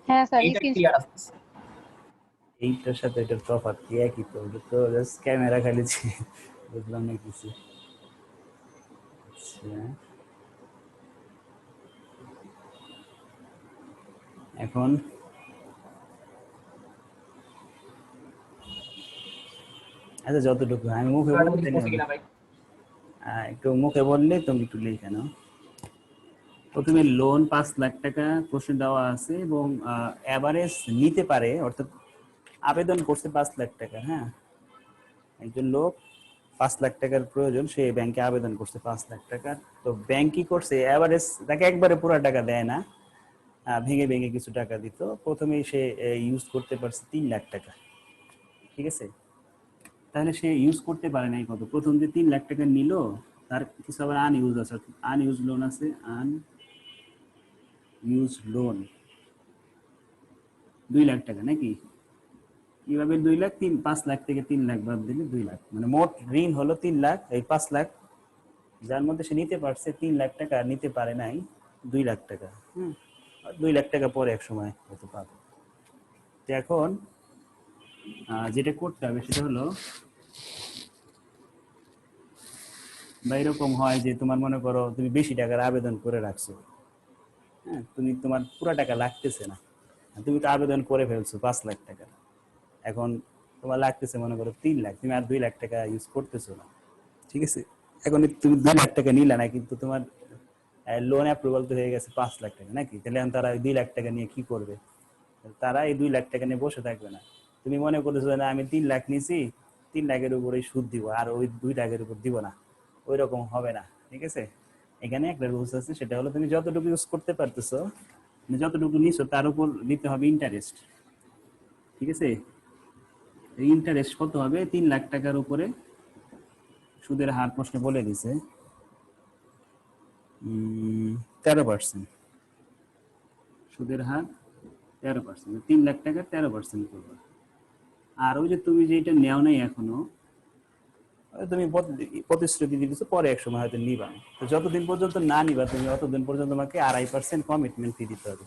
হ্যাঁ স্যার,
এইটা ক্লিয়ার আসছে।
এইটার সাথে এটার তফাৎ কি একই তো? এটা তো জাস্ট ক্যামেরা খালি বুঝলাম না কিছু। আচ্ছা এখন আচ্ছা যতটুকু আমি মুখে
পুরোটা
বলতে
মিস করছে কিনা ভাই?
একটু মুখে বললে তুমি একটু লিখে নাও। প্রথমে লোন 5 লাখ টাকা প্রশ্ন দেওয়া আছে এবং এভারেজ নিতে পারে, অর্থাৎ আবেদন করছে 5 লাখ টাকা। হ্যাঁ, একজন লোক 5 লাখ টাকার প্রয়োজন, সে ব্যাংকে আবেদন করছে 5 লাখ টাকার। তো ব্যাংক কি করছে, এভারেজ তাকে একবারে পুরো টাকা দেয় না, ভেঙে ভেঙে কিছু টাকা দিত। প্রথমেই সে ইউজ করতে পারছে 3 লাখ টাকা। ঠিক আছে, তাহলে সে ইউজ করতে পারে নাই কত, প্রথম যে 3 লাখ টাকা নিল তার কিছু আবার আনইউজ আছে, আনইউজ লোন আছে, আনইউজ লোন 2 লাখ টাকা নাকি, কিভাবে 2 লাখ, 5 লাখ থেকে 3 লাখ বাদ দিলে 2 লাখ, মানে মোট ঋণ হলো 3 লাখ, এই 5 লাখ যার মধ্যে সে নিতে পারছে 3 লাখ টাকা, আর নিতে পারে নাই 2 লাখ টাকা। 2 লাখ টাকা পরে এক সময় হয়তো পাবে। তো এখন যেটা করতে হবে সেটা হলো, বা এরকম হয় যে তোমার মনে করো তুমি বেশি টাকার আবেদন করে রাখছো, হ্যাঁ, তুমি তোমার পুরো টাকা লাগতেছে না, তুমি তো আবেদন করে ফেলছো 5 লাখ টাকা, এখন তোমার লাগতেছে মনে করো 3 লাখ, তুমি আর 2 লাখ টাকা ইউজ করতেছো না। ঠিক আছে, এখন তুমি 2 লাখ টাকা নিলা না, কিন্তু তোমার লোন অ্যাপ্রুভাল তো হয়ে গেছে 5 লাখ টাকা নাকি, তাহলে এখন তারা 2 লাখ টাকা নিয়ে কি করবে, তারা এই 2 লাখ টাকা নিয়ে বসে থাকবে না। তুমি মনে করতেছো না আমি 3 লাখ নিছি, 3 লাখের উপরে সুদ দিব, আর ওই 2 লাখের উপর দিব না, ওই রকম হবে না। ঠিক আছে, এখানে একটা রুলস আছে, সেটা হলো তুমি যতটুকু ইউজ করতে পারতেছো, মানে যতটুকু নিছো তার উপর দিতে হবে ইন্টারেস্ট। ঠিক আছে, ইন্টারেস্ট কত হবে, 3 লাখ টাকার উপরে সুদের হার প্রশ্নে বলে দিছে 13%। সুদের হার 13%, 3 লাখ টাকা 13% করবে। আর ওই যে তুমি যেটা নেও নাই এখনো, তুমি প্রতিশ্রুতি দিতেছো পরে এক সময় হয়তো নিবা, তো যতদিন পর্যন্ত না নিবা তুমি ততদিন পর্যন্ত তোমাকে 2.5% কমিটমেন্ট ফি দিতে হবে।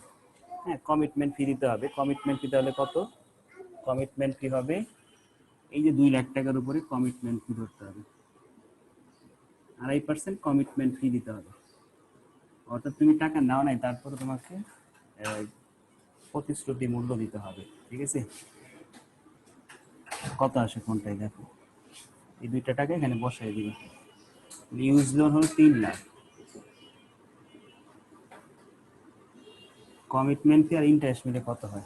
হ্যাঁ, কমিটমেন্ট ফি দিতে হবে। কমিটমেন্ট ফি তাহলে কত, কমিটমেন্ট ফি হবে এই যে 2 লাখ টাকার উপরে কমিটমেন্ট ফি ধরতে হবে, 2.5% কমিটমেন্ট ফি দিতে হবে। অর্থাৎ তুমি টাকা নাও নাই, তারপরে তোমাকে প্রতিশ্রুতি মূল্য দিতে হবে। ঠিক আছে, কত আসে কোনটাই দেখো, এই দুইটা টাকা এখানে বসাই দিবে। ইউজ লোন হলো 3 লাখ, কমিটমেন্ট ফি আর ইন্টারেস্ট মিলে কত হয়,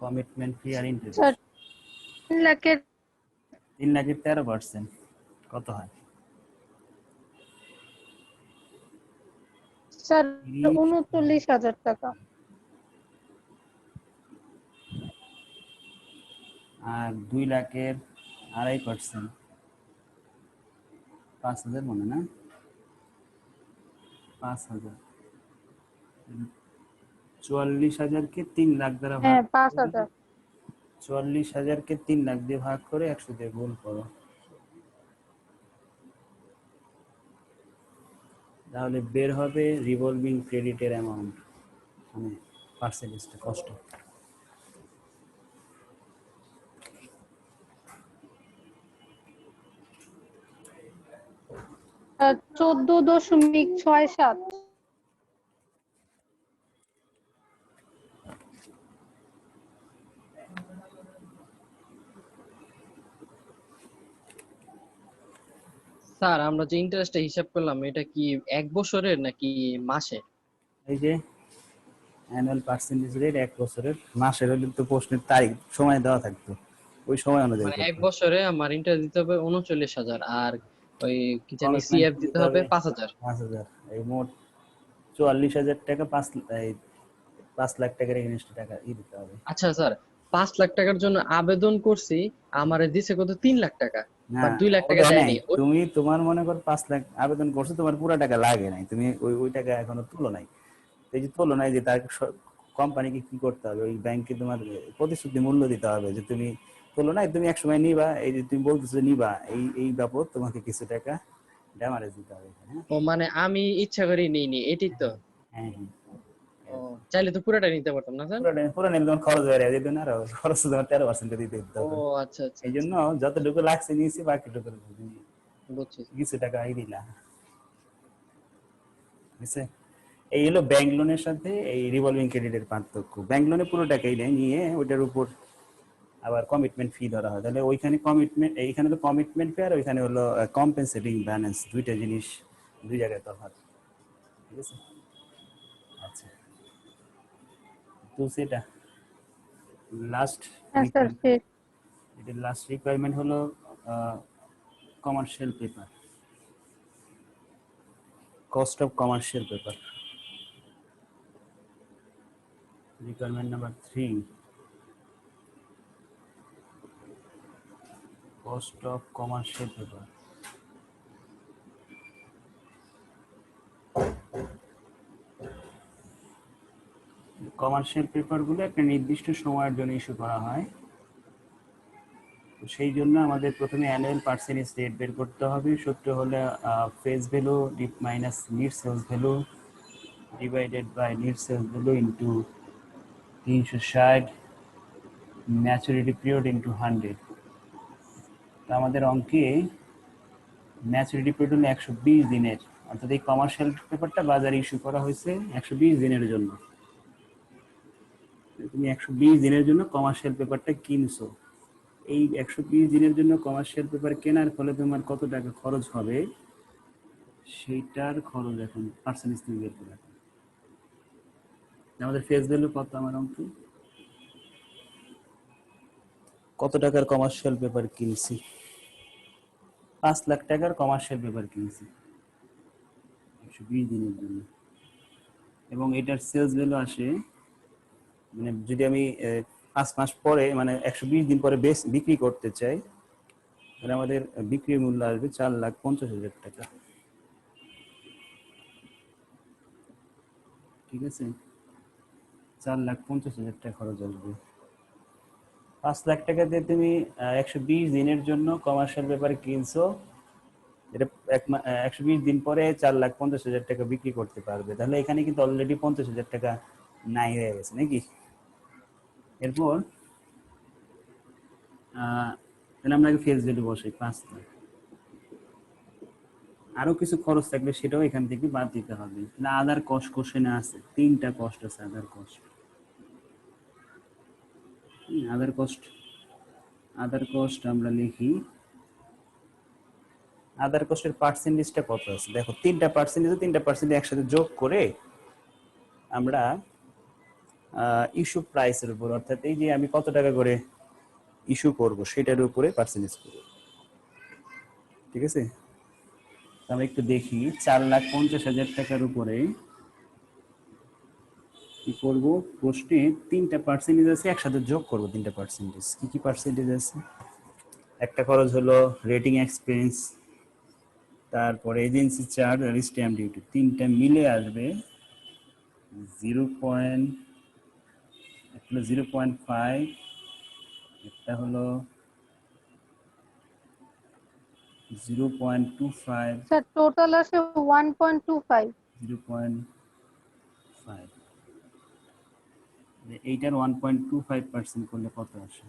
কমিটমেন্ট ফি আর
স্যার
ইন্টারেস্ট
3 লাখের
3 লাখের 13% কত হয়,
স্যার
30,
39,000 টাকা।
আর 2 লাখের 2.5%, 5,000 মনে না, 5,000, 44,000-কে 3 লাখ দ্বারা ভাগ
হ্যাঁ
করে,
5,000।
44,000-কে 3 লাখ দিয়ে ভাগ করে 100 দিয়ে গুণ করো, তাহলে বের হবে রিভলভিং ক্রেডিটের অ্যামাউন্ট, মানে পার্সেন্টেজটা কষ্ট।
আর 14.67।
স্যার আমরা যে ইন্টারেস্টটা হিসাব করলাম এটা কি 1 বছরের নাকি মাসে?
এই যে অ্যানুয়াল পার্সেন্টেজ রেট 1 বছরের, মাসের হলে তো প্রশ্নের তারিখ সময় দেওয়া থাকতো, ওই সময় অনুযায়ী
মানে এক
করতে।
বছরে আমার ইন্টারেস্ট দিতে হবে 39,000, আর ওই কি জানি
কমিটমেন্ট
সিএফ
ফি
দিতে
দিতে
হবে
হবে
5,000।
5,000, এই মোট 44,000 টাকা, এই 5 লাখ টাকার এগেনস্টে টাকা দিতে হবে।
আচ্ছা স্যার, 5 লাখ টাকার জন্য আবেদন করছি, আমারে দিছে কত 3 লাখ টাকা,
না,
বাট 2 লাখ
ও
টাকা
দেয় নাই,
দেয়নি।
তুমি তোমার মনে কর 5 লাখ আবেদন করছো, তোমার পুরো টাকা লাগে নাই, তুমি ওই ওই টাকা এখনো তুলো নাই। তো এই যে তুলো নাই, যে তার কোম্পানিকে কি করতে হবে, ওই ব্যাংকে তোমার প্রতিশ্রুতি মূল্য দিতে হবে যে তুমি তুলো নাই, তুমি একসময় নিবা, এই যে তুমি বলতেছো নিবা, এই এই বাবদ তোমাকে কিছু টাকা ড্যামারেজ দিতে হবে এখানে। হ্যাঁ,
ও মানে আমি ইচ্ছা করে নিইনি, এটাই তো?
হ্যাঁ, হ্যাঁ,
ও, চাইলে তো পুরোটা নিতে পারতাম না স্যার?
পুরো পুরো নিলে তোমার খরচ বেড়ে যেত না, আরো খরচ তোমার 13% দিতে
ও
হবে।
আচ্ছা আচ্ছা
এই
আচ্ছা,
জন্য যতটুকু লাগছে নিয়েছি, বাকিটুকু
বুঝছি।
কিছু টাকা দিলা, বুঝছে? এই হলো ব্যাংক লোনের সাথে এই রিভলভিং ক্রেডিটের পার্থক্য। ব্যাংক লোনে পুরো টাকাই নেয়, নিয়ে ওইটার উপর আবার কমিটমেন্ট ফি ধরা হয়। তাহলে ওইখানে কমিটমেন্ট, এইখানে হলো কমিটমেন্ট ফি, আর ওইখানে হলো কম্পেনসেটিং ব্যালেন্স। দুইটা জিনিস দুই জায়গায় তফাৎ। ঠিক আছে, আচ্ছা। তো সেটা লাস্ট
হ্যাঁ স্যার শেষ।
এটার লাস্ট রিকোয়ারমেন্ট হলো commercial paper, cost of commercial paper. Requirement number 3, cost of commercial paper. Commercial পেপারগুলো একটা নির্দিষ্ট সময়ের জন্য ইস্যু করা হয়। তো সেই জন্য আমাদের প্রথমে অ্যানুয়াল পার্সেন্টেজ রেট বের করতে হবে। সূত্র হলো face value minus net sales value divided by net sales value into 360 maturity period into 100। তো আমাদের অঙ্কে ম্যাচুরিটি পিরিয়ড হলো 120 দিনের, অর্থাৎ এই কমার্শিয়াল পেপারটা বাজারে ইস্যু করা হয়েছে 120 দিনের জন্য। তুমি 120 দিনের জন্য কমার্শিয়াল পেপারটা কিনছো। এই 120 দিনের জন্য কমার্শিয়াল পেপার কেনার ফলে তোমার কত টাকা খরচ হবে, সেইটার খরচ এখন পার্সেন্টেজ তুমি বের করে রাখো। আমাদের ফেস ভ্যালু কত আমার অঙ্কে, কত টাকার কমার্শিয়াল পেপার কিনছি? 5 লাখ টাকার কমার্শিয়াল পেপার কিনছি 120 দিনের জন্য। এবং এটার সেলস ভ্যালু আসে, মানে যদি আমি 5 মাস পরে মানে 120 দিন পরে বিক্রি করতে চাই, তাহলে আমাদের বিক্রি মূল্য আসবে 4,50,000 টাকা। ঠিক আছে, 4,50,000 টাকা খরচ আসবে। 5 লাখ টাকা দিয়ে তুমি 120 দিনের জন্য কমার্শিয়াল পেপার কিনছো, এটা 120 দিন পরে 4,50,000 টাকা বিক্রি করতে পারবে। তাহলে এখানে কিন্তু অলরেডি 50,000 টাকা নাই হয়ে গেছে নাকি? এরপর তাহলে আমরা ফেস ভ্যালু বসাই 5 লাখ। আরো কিছু খরচ থাকলে সেটাও এখান থেকে বাদ দিতে হবে। তাহলে আদার কস্ট কোশ্চেনে আছে, 3টা কস্ট আছে আদার কস্ট। আদার কস্ট আমরা লিখি, আদার কস্টের পার্সেন্টেজটা কত আছে দেখো। 3টা পার্সেন্টেজ একসাথে যোগ করে আমরা ইস্যু প্রাইসের উপর, অর্থাৎ এই যে আমি কত টাকা করে ইস্যু করব সেটার উপরে পার্সেন্টেজ করব। ঠিক আছে, আমরা একটু দেখি 4,50,000 টাকার উপরে কি করব। প্রশ্নে 3টা পার্সেন্টেজ আছে, একসাথে যোগ করব 3টা পার্সেন্টেজ। কি কি পার্সেন্টেজ আছে? একটা খরচ হলো রেটিং এক্সপেন্স, তারপরে এজেন্সি চার্জ আর স্ট্যাম্প ডিউটি, 3টা মিলে আসবে 0.5, একটা হলো 0.25,
স্যার টোটাল আসে 1.25।
0.5, এইটার 1.25% করলে কত আসে?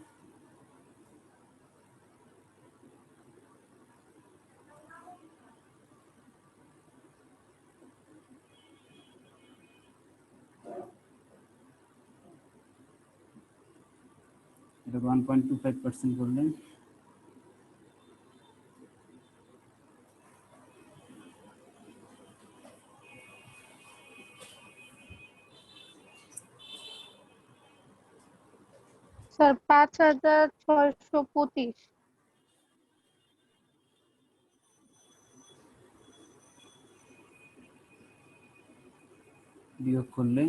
এটা 1.25% করলে
স্যার 5,625।
বিয়োগ করলে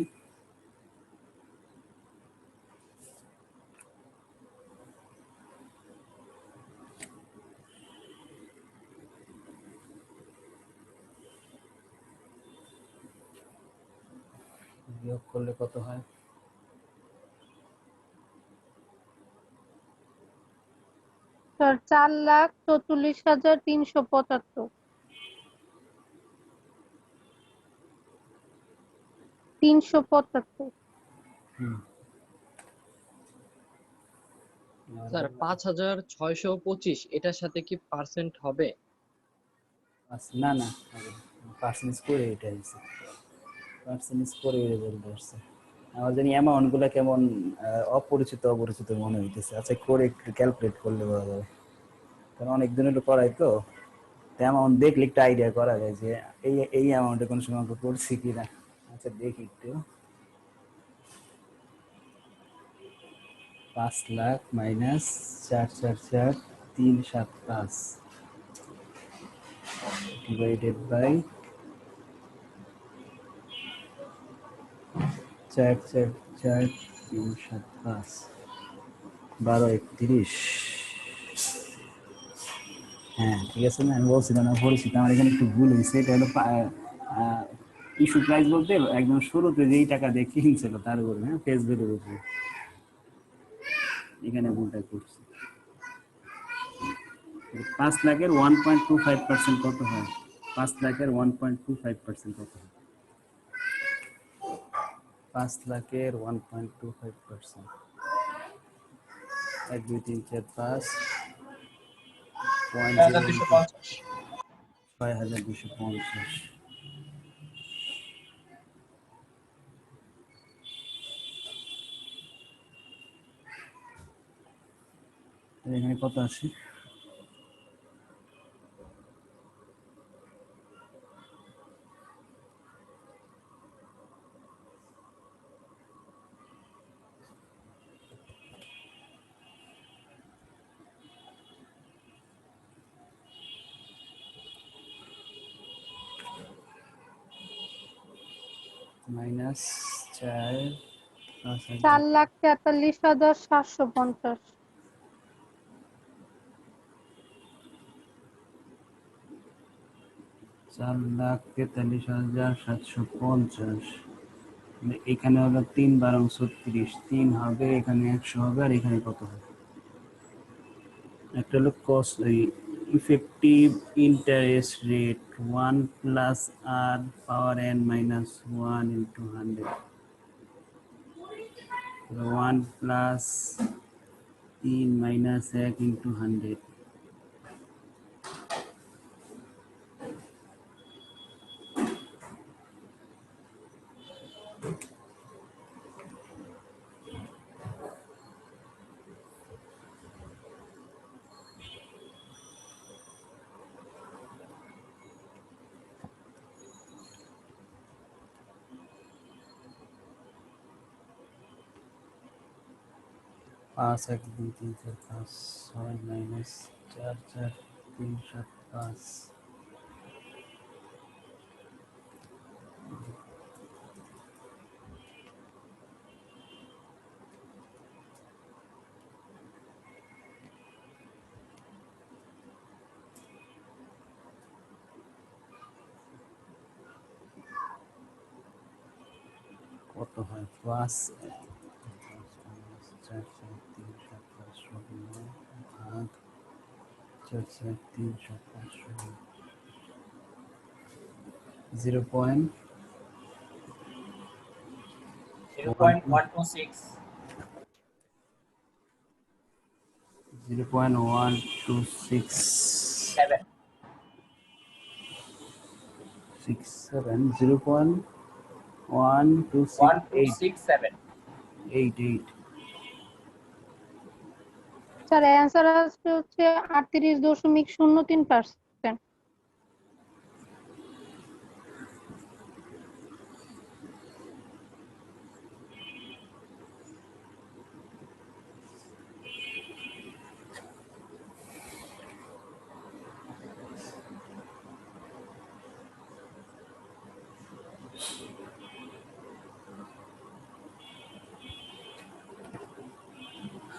কত হয়?
স্যার 4,44,375। 375।
স্যার 5,625 এটার সাথে কি পার্সেন্ট হবে?
না না, পার্সেন্টেজ করে এটা হয়েছে। পার্সেন্টেজ করে রেজাল্ট আসছে। আমার জানি অ্যামাউন্ট গুলা কেমন অপরিচিত অপরিচিত মনে হইতেছে। আচ্ছা করে একটু ক্যালকুলেট করলে বোঝা যাবে, কারণ অনেকদিন হলো করাই তো। অ্যামাউন্ট দেখলে একটু আইডিয়া করা যায় যে এই এই অ্যামাউন্টে কোনো সময় আমরা করছি কিনা। আচ্ছা দেখি একটু। 5 লাখ মাইনাস 444,375 ডিভাইডেড বাই 444,375 1231। হ্যাঁ ঠিক আছে না, আমি বলছিলাম না পরিচিত, আমার এখানে একটু ভুল হয়েছে। এটা হলো ইস্যু প্রাইস বলতে একদম শুরুতে যেই টাকা দিয়ে কিনছিল তার উপরে, হ্যাঁ ফেস ভ্যালুর উপরে, এখানে ভুলটা করছি। 5 লাখের 1.25% কত হয়? 5 লাখের 1.25% কত হয়? 5 লাখের 1.25%, 1 2 3 4 5 পয়েন্ট
6250।
6,250। এখানে কত আসে? মাইনাস 4
4,43,750।
4,43,750। এখানে হলো 3 12 36, 3 হবে, এখানে 100 হবে, আর এখানে কত হবে? একটা হলো cost, effective interest rate 1 plus r power n minus 1 into 100, 1 plus 3 minus 1 into 100। पाँच 1 2 3 4 5 6 माइनस 4 4 3 7 5। কত হয়? 5 4 4 3 7 5 ভাগ 4 4 3 7 5 0.1
0.126
0.126
7
67 0.1268
1267।
88।
স্যার অ্যান্সার আসবে হচ্ছে 38.03%।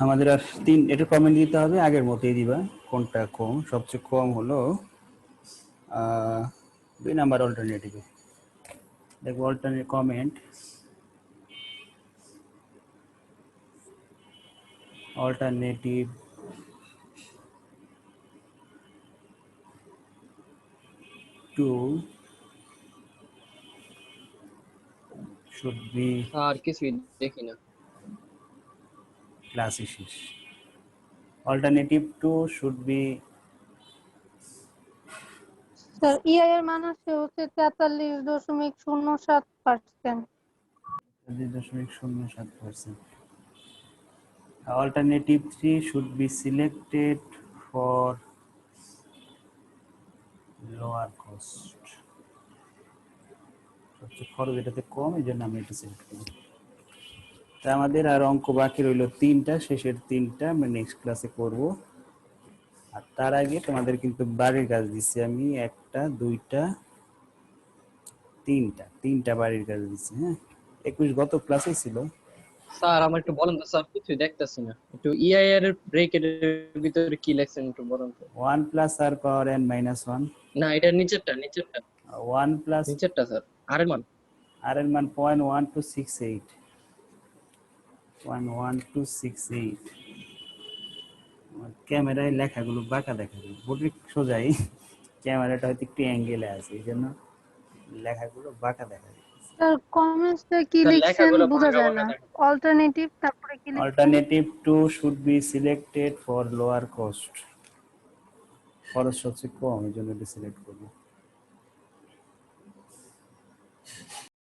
আমাদের আর এটা কমেন্ট দিতে হবে, আগের মতোই দিবা। কোনটা কম? সবচেয়ে কম হলো 2 নাম্বার অল্টারনেটিভে। দেখো alternate comment, alternative 2 should be
আর কিছুই দেখি না।
class শেষ। Alternative 2 should be
স্যার ইআই এর মান আসছে হচ্ছে 43.07%।
43.07%. Alternative 3 should be selected for lower cost. সবচেয়ে খরচ এটাতে কম, এই জন্য আমি এটা সিলেক্ট করি। তা আমাদের আর অঙ্ক বাকি রইলো 3টা, শেষের 3টা আমরা নেক্সট ক্লাসে করব। আর তার আগে তোমাদের কিন্তু বাড়ির কাজ দিচ্ছি আমি, 1টা 2টা 3টা বাড়ির কাজ দিচ্ছি। হ্যাঁ, 21 গত ক্লাসে ছিল।
স্যার আমার একটু বলেন তো স্যার, কিছুই দেখতেছি না। একটু ইআই এর ব্রেকের ভিতরে কি লেখছেন একটু বলেন তো।
1 plus r power n minus 1,
না, এটা নিচেরটা
1 plus
স্যার। আর এর মান
r এর মান 0.1268, 0.1268। ক্যামেরায় লেখাগুলো বাঁকা দেখা যায়, বোর্ডে সোজাই, ক্যামেরাটা হয়তো একটু অ্যাঙ্গেলে আছে, এই জন্য লেখাগুলো বাঁকা দেখা যায়।
স্যার কমেন্টসে কি
স্যার
লিখছেন
লেখাগুলো
বোঝা
ভাঙা
যায়
ভাঙা
না।
দেখা।
অল্টারনেটিভ তারপরে কি লিখছেন?
Alternative 2 should be selected for lower cost. খরচ সবচেয়ে কম, এই জন্য এটা সিলেক্ট করবো।